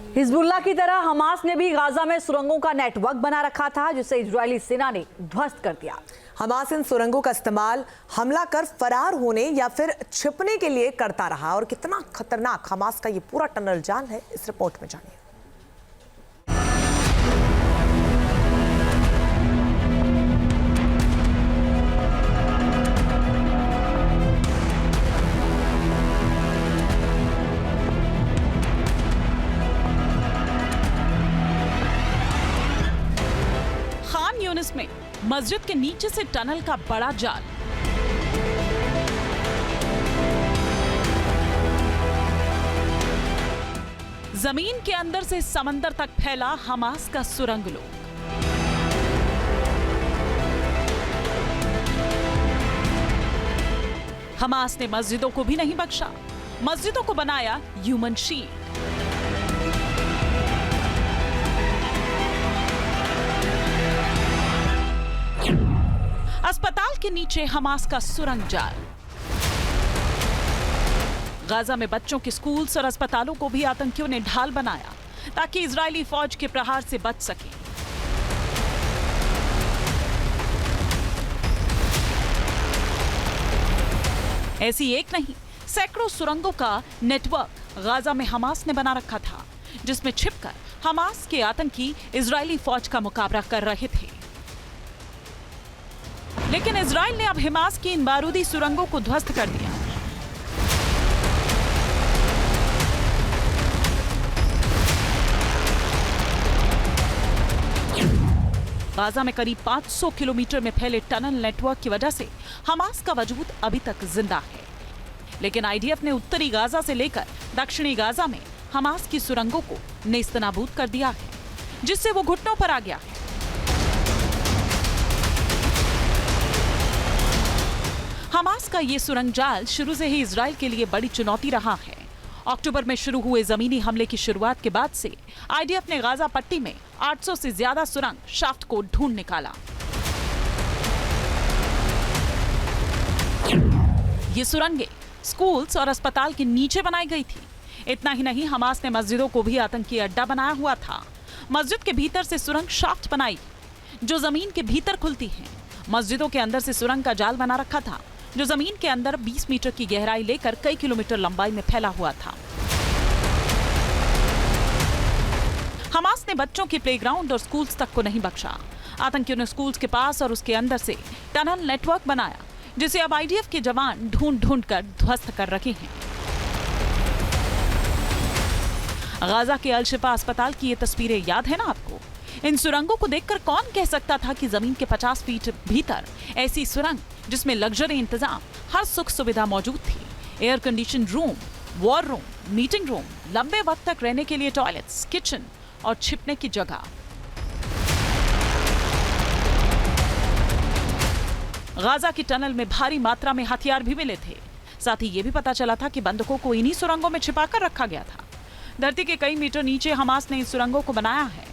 Hezbollah की तरह Hamas ने भी गाजा में सुरंगों का नेटवर्क बना रखा था, जिसे इजरायली सेना ने ध्वस्त कर दिया। हमास इन सुरंगों का इस्तेमाल हमला कर फरार होने या फिर छिपने के लिए करता रहा। और कितना खतरनाक हमास का ये पूरा टनल जाल है, इस रिपोर्ट में जानिए। में मस्जिद के नीचे से टनल का बड़ा जाल, जमीन के अंदर से समंदर तक फैला हमास का सुरंग लोक। हमास ने मस्जिदों को भी नहीं बख्शा, मस्जिदों को बनाया ह्यूमन शील्ड। अस्पताल के नीचे हमास का सुरंग जाल। गाजा में बच्चों के स्कूल्स और अस्पतालों को भी आतंकियों ने ढाल बनाया ताकि इजरायली फौज के प्रहार से बच सकें। ऐसी एक नहीं, सैकड़ों सुरंगों का नेटवर्क गाजा में हमास ने बना रखा था, जिसमें छिपकर हमास के आतंकी इजरायली फौज का मुकाबला कर रहे थे। लेकिन इजराइल ने अब हमास की इन बारूदी सुरंगों को ध्वस्त कर दिया। गाजा में करीब 500 किलोमीटर में फैले टनल नेटवर्क की वजह से हमास का वजूद अभी तक जिंदा है। लेकिन आईडीएफ ने उत्तरी गाजा से लेकर दक्षिणी गाजा में हमास की सुरंगों को नेस्तनाबूद कर दिया है, जिससे वो घुटनों पर आ गया है। हमास का ये सुरंग जाल शुरू से ही इजराइल के लिए बड़ी चुनौती रहा है। अक्टूबर में शुरू हुए जमीनी हमले की शुरुआत के बाद से आईडीएफ ने गाजा पट्टी में 800 से ज्यादा सुरंग शाफ्ट को ढूंढ निकाला। ये सुरंगें स्कूल्स और अस्पताल के नीचे बनाई गई थी। इतना ही नहीं, हमास ने मस्जिदों को भी आतंकी अड्डा बनाया हुआ था। मस्जिद के भीतर से सुरंग शाफ्ट बनाई जो जमीन के भीतर खुलती है। मस्जिदों के अंदर से सुरंग का जाल बना रखा था जो जमीन के अंदर 20 मीटर की गहराई लेकर कई किलोमीटर लंबाई में फैला हुआ था। हमास ने बच्चों के प्लेग्राउंड और स्कूल्स तक को नहीं बख्शा। आतंकियों ने स्कूल्स के पास और उसके अंदर से टनल नेटवर्क बनाया, जिसे अब आईडीएफ के जवान ढूंढ ढूंढ कर ध्वस्त कर रहे हैं। गाजा के अल शिफा अस्पताल की ये तस्वीरें याद है ना आपको? इन सुरंगों को देखकर कौन कह सकता था कि जमीन के 50 फीट भीतर ऐसी सुरंग जिसमें लग्जरी इंतजाम, हर सुख सुविधा मौजूद थी। Air condition room, war room, meeting room, लंबे वक्त तक रहने के लिए टॉयलेट्स, किचन और छिपने की जगह। गाजा की टनल में भारी मात्रा में हथियार भी मिले थे। साथ ही ये भी पता चला था कि बंदूकों को इन्हीं सुरंगों में छिपाकर रखा गया था। धरती के कई मीटर नीचे हमास ने इन सुरंगों को बनाया है।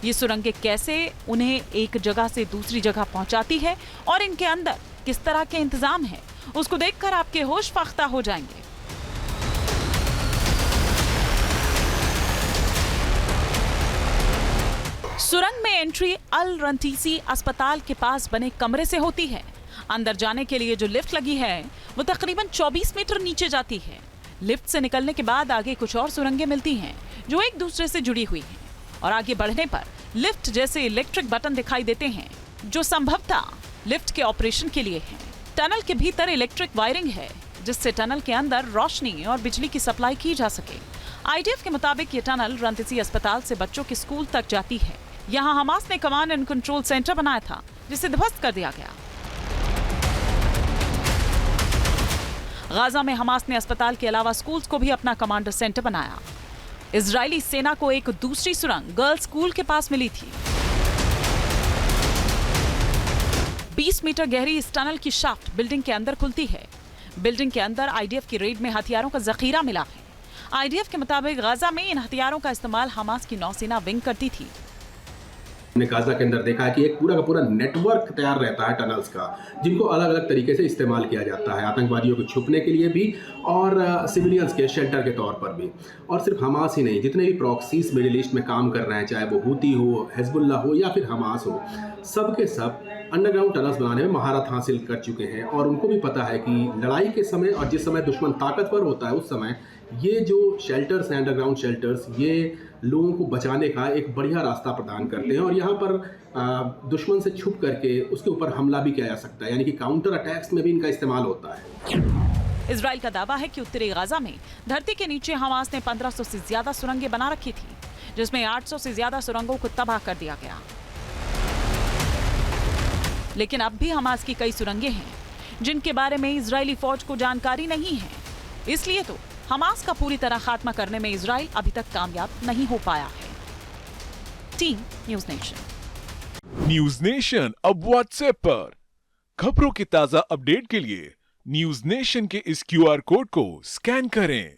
ये सुरंगें कैसे उन्हें एक जगह से दूसरी जगह पहुंचाती है और इनके अंदर किस तरह के इंतजाम है, उसको देखकर आपके होश फाख्ता हो जाएंगे। सुरंग में एंट्री अल रंतीसी अस्पताल के पास बने कमरे से होती है। अंदर जाने के लिए जो लिफ्ट लगी है वो तकरीबन 24 मीटर नीचे जाती है। लिफ्ट से निकलने के बाद आगे कुछ और सुरंगें मिलती हैं जो एक दूसरे से जुड़ी हुई हैं, और आगे बढ़ने पर लिफ्ट जैसे इलेक्ट्रिक बटन दिखाई देते हैं जो संभवतः लिफ्ट के ऑपरेशन के लिए हैं। टनल के भीतर इलेक्ट्रिक वायरिंग है जिससे टनल के अंदर रोशनी और बिजली की सप्लाई की जा सके। आईडीएफ के मुताबिक ये टनल रंतीसी अस्पताल से बच्चों के स्कूल तक जाती है। यहाँ हमास ने कमांड एंड कंट्रोल सेंटर बनाया था जिसे ध्वस्त कर दिया गया। गाजा में हमास ने अस्पताल के अलावा स्कूल्स को भी अपना कमांडर सेंटर बनाया। इजरायली सेना को एक दूसरी सुरंग गर्ल्स स्कूल के पास मिली थी। 20 मीटर गहरी इस टनल की शाफ्ट बिल्डिंग के अंदर खुलती है। बिल्डिंग के अंदर आईडीएफ की रेड में हथियारों का जखीरा मिला है। आईडीएफ के मुताबिक गाजा में इन हथियारों का इस्तेमाल हमास की नौसेना विंग करती थी। हमने गाजा के अंदर देखा है कि एक पूरा का पूरा नेटवर्क तैयार रहता है टनल्स का, जिनको अलग अलग तरीके से इस्तेमाल किया जाता है, आतंकवादियों को छुपने के लिए भी और सिविलियंस के शेल्टर के तौर पर भी। और सिर्फ हमास ही नहीं, जितने भी प्रॉक्सीज मिडिल ईस्ट में काम कर रहे हैं, चाहे वो हूती हो, हिजबुल्लाह हो या फिर हमास हो, सब के सब अंडरग्राउंड टनल्स बनाने में महारत हासिल कर चुके हैं। और उनको भी पता है कि लड़ाई के समय और जिस समय दुश्मन ताकतवर होता है उस समय ये जो शेल्टर्स हैं, अंडरग्राउंड शेल्टर्स, ये लोगों को बचाने का एक बढ़िया रास्ता प्रदान करते हैं। और यहाँ पर दुश्मन से छुप करके उसके ऊपर हमला भी किया जा सकता है, यानी कि काउंटर अटैक्स में भी इनका इस्तेमाल होता है। इजराइल का दावा है कि उत्तरी गाजा में धरती के नीचे हमास ने 1500 से ज्यादा सुरंगें बना रखी थी, जिसमें 800 से ज्यादा सुरंगों को तबाह कर दिया गया। लेकिन अब भी हमास की कई सुरंगें हैं जिनके बारे में इजरायली फौज को जानकारी नहीं है। इसलिए तो हमास का पूरी तरह खात्मा करने में इजराइल अभी तक कामयाब नहीं हो पाया है। Team news nation. News nation अब व्हाट्सएप पर खबरों के ताजा अपडेट के लिए न्यूज़ नेशन के इस QR कोड को स्कैन करें।